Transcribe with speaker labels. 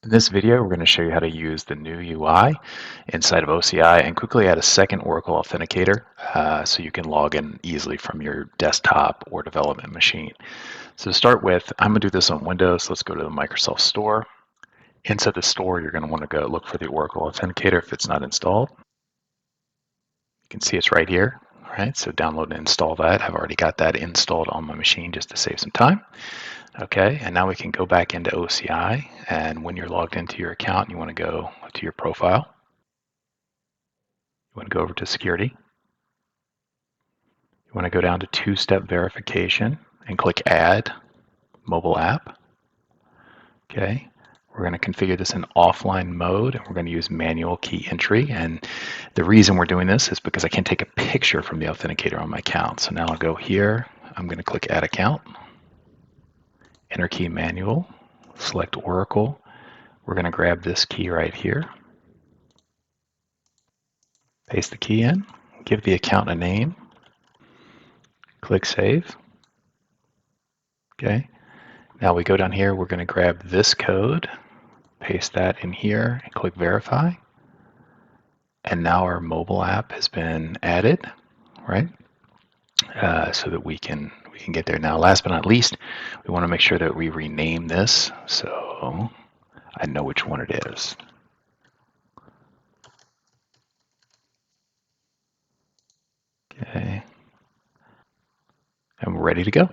Speaker 1: In this video, we're going to show you how to use the new UI inside of OCI and quickly add a second Oracle Authenticator so you can log in easily from your desktop or development machine. So to start with, I'm going to do this on Windows. Let's go to the Microsoft Store. Inside the store, you're going to want to go look for the Oracle Authenticator if it's not installed. You can see it's right here. All right, so download and install that. I've already got that installed on my machine just to save some time. Okay, and now we can go back into OCI, and when you're logged into your account, you want to go to your profile. You want to go over to security. You want to go down to two-step verification and click Add Mobile App. Okay, we're going to configure this in offline mode, and we're going to use manual key entry. And the reason we're doing this is because I can't take a picture from the authenticator on my account. So now I'll go here. I'm going to click Add Account. Enter key manual, select Oracle. We're going to grab this key right here, paste the key in, give the account a name, click Save. Okay, now we go down here, we're going to grab this code, paste that in here, and click Verify. And now our mobile app has been added, right? So that we can get there. Now, last but not least, we want to make sure that we rename this so I know which one it is. Okay. And we're ready to go.